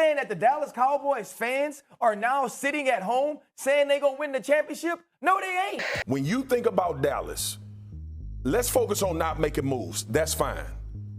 saying that the Dallas Cowboys fans are now sitting at home saying they gonna win the championship? No, they ain't. When you think about Dallas, let's focus on not making moves. That's fine.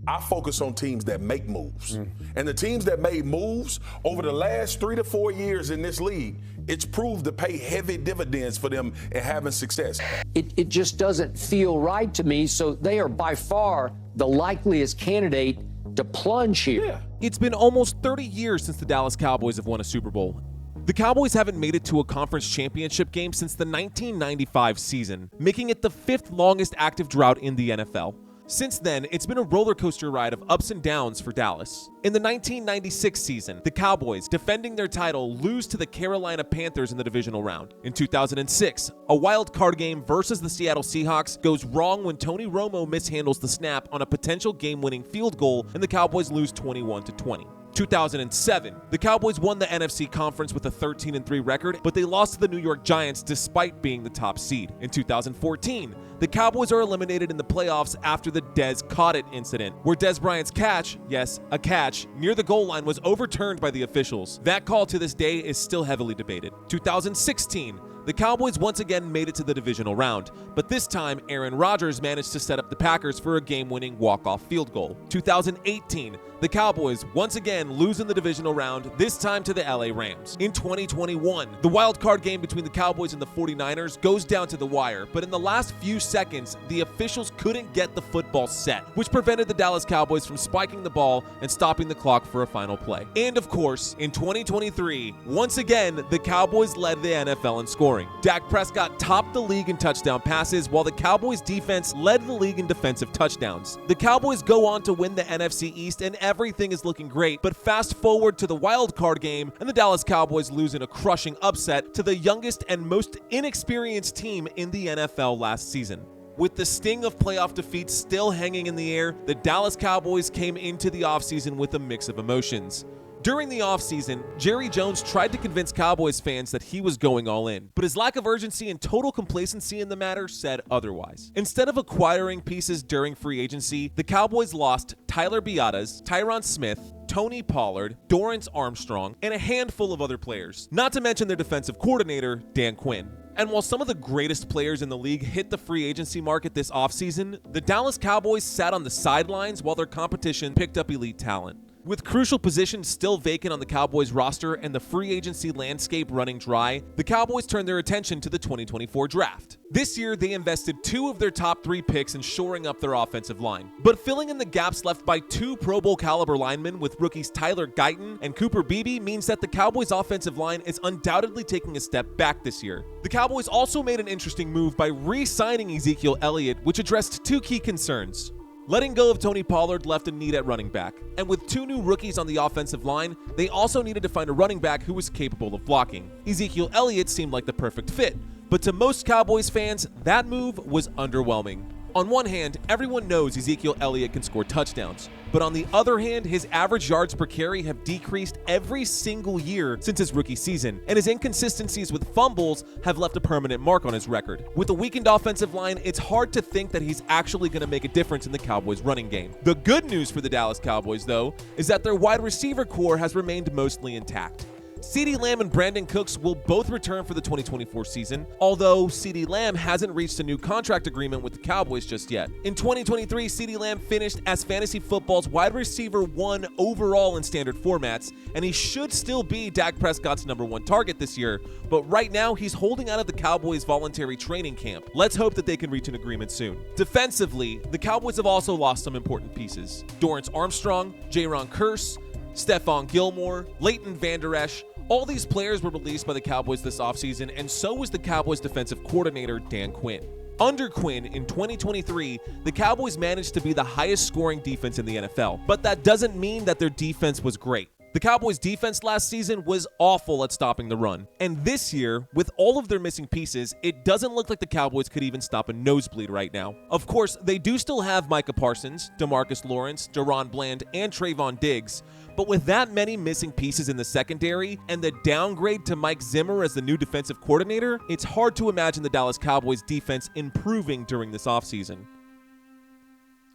I focus on teams that make moves. And the teams that made moves over the last 3 to 4 years in this league, it's proved to pay heavy dividends for them in having success. It just doesn't feel right to me, so they are by far the likeliest candidate to plunge here. Yeah. It's been almost 30 years since the Dallas Cowboys have won a Super Bowl. The Cowboys haven't made it to a conference championship game since the 1995 season, making it the 5th longest active drought in the NFL. Since then, it's been a roller coaster ride of ups and downs for Dallas. In the 1996 season, the Cowboys, defending their title, lose to the Carolina Panthers in the divisional round. In 2006, a wild card game versus the Seattle Seahawks goes wrong when Tony Romo mishandles the snap on a potential game-winning field goal, and the Cowboys lose 21-20. 2007, the Cowboys won the NFC Conference with a 13-3 record, but they lost to the New York Giants despite being the top seed. In 2014, the Cowboys are eliminated in the playoffs after the Dez Caught It incident, where Dez Bryant's catch, yes, a catch, near the goal line was overturned by the officials. That call to this day is still heavily debated. 2016, the Cowboys once again made it to the divisional round, but this time Aaron Rodgers managed to set up the Packers for a game-winning walk-off field goal. 2018, the Cowboys once again lose in the divisional round, this time to the LA Rams. In 2021, the wild card game between the Cowboys and the 49ers goes down to the wire, but in the last few seconds, the officials couldn't get the football set, which prevented the Dallas Cowboys from spiking the ball and stopping the clock for a final play. And of course, in 2023, once again, the Cowboys led the NFL in scoring. Dak Prescott topped the league in touchdown passes, while the Cowboys defense led the league in defensive touchdowns. The Cowboys go on to win the NFC East, and everything is looking great, but fast forward to the wild card game, and the Dallas Cowboys lose in a crushing upset to the youngest and most inexperienced team in the NFL last season. With the sting of playoff defeats still hanging in the air, the Dallas Cowboys came into the offseason with a mix of emotions. During the offseason, Jerry Jones tried to convince Cowboys fans that he was going all in, but his lack of urgency and total complacency in the matter said otherwise. Instead of acquiring pieces during free agency, the Cowboys lost Tyler Biadasz, Tyron Smith, Tony Pollard, Dorrance Armstrong, and a handful of other players, not to mention their defensive coordinator, Dan Quinn. And while some of the greatest players in the league hit the free agency market this offseason, the Dallas Cowboys sat on the sidelines while their competition picked up elite talent. With crucial positions still vacant on the Cowboys roster and the free agency landscape running dry, the Cowboys turned their attention to the 2024 draft. This year, they invested 2 of their top 3 picks in shoring up their offensive line. But filling in the gaps left by 2 Pro Bowl caliber linemen with rookies Tyler Guyton and Cooper Beebe means that the Cowboys' offensive line is undoubtedly taking a step back this year. The Cowboys also made an interesting move by re-signing Ezekiel Elliot, which addressed 2 key concerns. Letting go of Tony Pollard left a need at running back, and with 2 new rookies on the offensive line, they also needed to find a running back who was capable of blocking. Ezekiel Elliott seemed like the perfect fit, but to most Cowboys fans, that move was underwhelming. On one hand, everyone knows Ezekiel Elliott can score touchdowns, but on the other hand, his average yards per carry have decreased every single year since his rookie season, and his inconsistencies with fumbles have left a permanent mark on his record. With a weakened offensive line, it's hard to think that he's actually going to make a difference in the Cowboys' running game. The good news for the Dallas Cowboys, though, is that their wide receiver core has remained mostly intact. Cee Dee Lamb and Brandon Cooks will both return for the 2024 season, although Cee Dee Lamb hasn't reached a new contract agreement with the Cowboys just yet. In 2023, Cee Dee Lamb finished as fantasy football's wide receiver 1 overall in standard formats, and he should still be Dak Prescott's #1 target this year, but right now he's holding out of the Cowboys' voluntary training camp. Let's hope that they can reach an agreement soon. Defensively, the Cowboys have also lost some important pieces. Dorrance Armstrong, Jaron Kearse, Stephon Gilmore, Leighton Vander Esch. All these players were released by the Cowboys this offseason, and so was the Cowboys' defensive coordinator, Dan Quinn. Under Quinn, in 2023, the Cowboys managed to be the highest scoring defense in the NFL, but that doesn't mean that their defense was great. The Cowboys' defense last season was awful at stopping the run. And this year, with all of their missing pieces, it doesn't look like the Cowboys could even stop a nosebleed right now. Of course, they do still have Micah Parsons, DeMarcus Lawrence, Deron Bland, and Trayvon Diggs. But with that many missing pieces in the secondary and the downgrade to Mike Zimmer as the new defensive coordinator, it's hard to imagine the Dallas Cowboys defense improving during this offseason.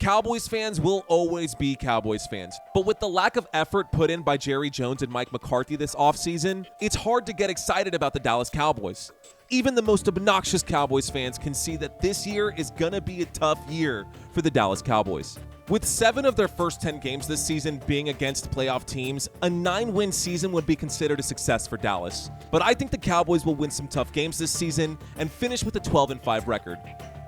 Cowboys fans will always be Cowboys fans, but with the lack of effort put in by Jerry Jones and Mike McCarthy this offseason, it's hard to get excited about the Dallas Cowboys. Even the most obnoxious Cowboys fans can see that this year is gonna be a tough year for the Dallas Cowboys. With 7 of their first 10 games this season being against playoff teams, a 9-win season would be considered a success for Dallas. But I think the Cowboys will win some tough games this season and finish with a 12-5 record.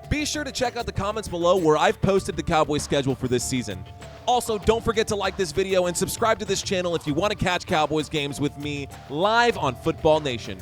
Be sure to check out the comments below where I've posted the Cowboys schedule for this season. Also, don't forget to like this video and subscribe to this channel if you want to catch Cowboys games with me live on Football Nation.